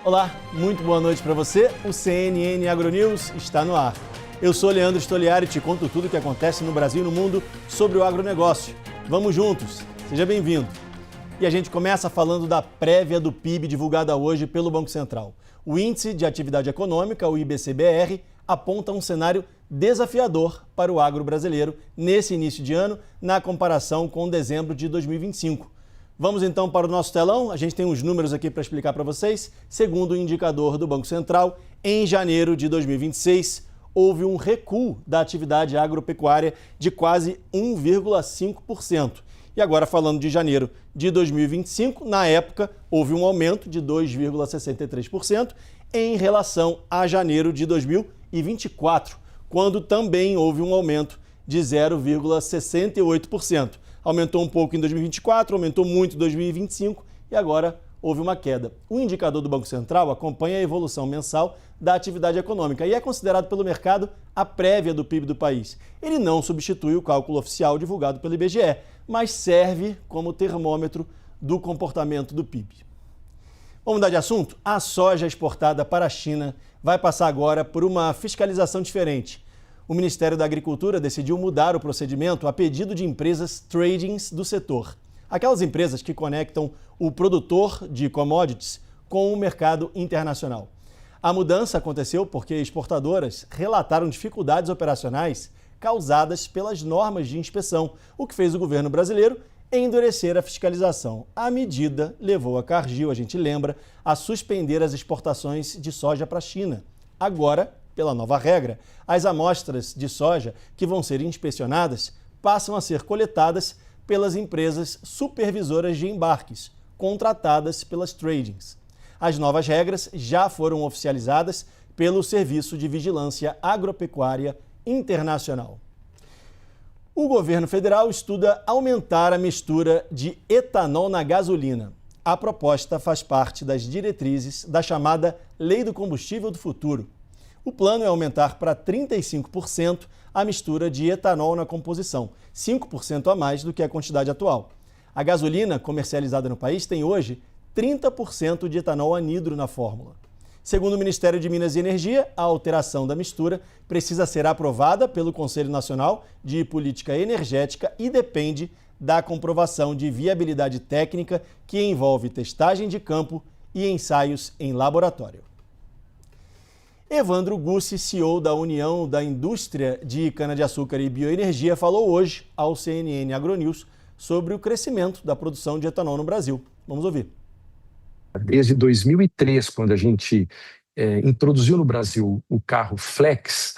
Olá, muito boa noite para você. O CNN AgroNews está no ar. Eu sou Leandro Stoliari e te conto tudo o que acontece no Brasil e no mundo sobre o agronegócio. Vamos juntos, seja bem-vindo. E a gente começa falando da prévia do PIB divulgada hoje pelo Banco Central. O Índice de Atividade Econômica, o IBC-BR, aponta um cenário desafiador para o agro brasileiro nesse início de ano, na comparação com dezembro de 2025. Vamos então para o nosso telão, a gente tem uns números aqui para explicar para vocês. Segundo o indicador do Banco Central, em janeiro de 2026, houve um recuo da atividade agropecuária de quase 1,5%. E agora falando de janeiro de 2025, na época houve um aumento de 2,63% em relação a janeiro de 2024, quando também houve um aumento de 0,68%. Aumentou um pouco em 2024, aumentou muito em 2025 e agora houve uma queda. O indicador do Banco Central acompanha a evolução mensal da atividade econômica e é considerado pelo mercado a prévia do PIB do país. Ele não substitui o cálculo oficial divulgado pelo IBGE, mas serve como termômetro do comportamento do PIB. Vamos mudar de assunto? A soja exportada para a China vai passar agora por uma fiscalização diferente. O Ministério da Agricultura decidiu mudar o procedimento a pedido de empresas tradings do setor. Aquelas empresas que conectam o produtor de commodities com o mercado internacional. A mudança aconteceu porque exportadoras relataram dificuldades operacionais causadas pelas normas de inspeção, o que fez o governo brasileiro endurecer a fiscalização. A medida levou a Cargill, a gente lembra, a suspender as exportações de soja para a China. Agora, pela nova regra, as amostras de soja que vão ser inspecionadas passam a ser coletadas pelas empresas supervisoras de embarques, contratadas pelas tradings. As novas regras já foram oficializadas pelo Serviço de Vigilância Agropecuária Internacional. O governo federal estuda aumentar a mistura de etanol na gasolina. A proposta faz parte das diretrizes da chamada Lei do Combustível do Futuro. O plano é aumentar para 35% a mistura de etanol na composição, 5% a mais do que a quantidade atual. A gasolina comercializada no país tem hoje 30% de etanol anidro na fórmula. Segundo o Ministério de Minas e Energia, a alteração da mistura precisa ser aprovada pelo Conselho Nacional de Política Energética e depende da comprovação de viabilidade técnica que envolve testagem de campo e ensaios em laboratório. Evandro Gussi, CEO da União da Indústria de Cana-de-Açúcar e Bioenergia, falou hoje ao CNN AgroNews sobre o crescimento da produção de etanol no Brasil. Vamos ouvir. Desde 2003, quando a gente introduziu no Brasil o carro Flex,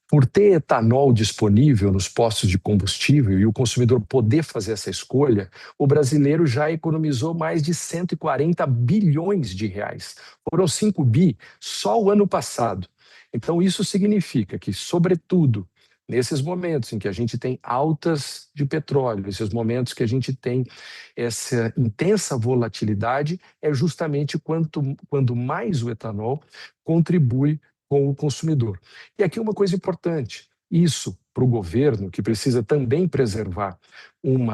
por ter etanol disponível nos postos de combustível e o consumidor poder fazer essa escolha, o brasileiro já economizou mais de 140 bilhões de reais. Foram 5 bi só o ano passado. Então isso significa que, sobretudo, nesses momentos em que a gente tem altas de petróleo, esses momentos que a gente tem essa intensa volatilidade, é justamente quando mais o etanol contribui com o consumidor. E aqui uma coisa importante, isso para o governo, que precisa também preservar um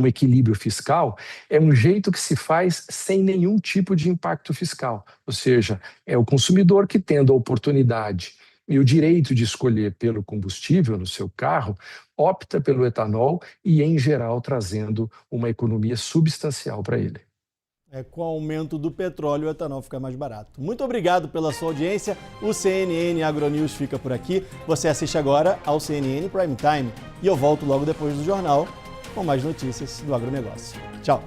equilíbrio fiscal, é um jeito que se faz sem nenhum tipo de impacto fiscal. Ou seja, é o consumidor que, tendo a oportunidade e o direito de escolher pelo combustível no seu carro, opta pelo etanol e, em geral, trazendo uma economia substancial para ele. Com o aumento do petróleo, o etanol fica mais barato. Muito obrigado pela sua audiência. O CNN AgroNews fica por aqui. Você assiste agora ao CNN Prime Time. E eu volto logo depois do jornal com mais notícias do agronegócio. Tchau!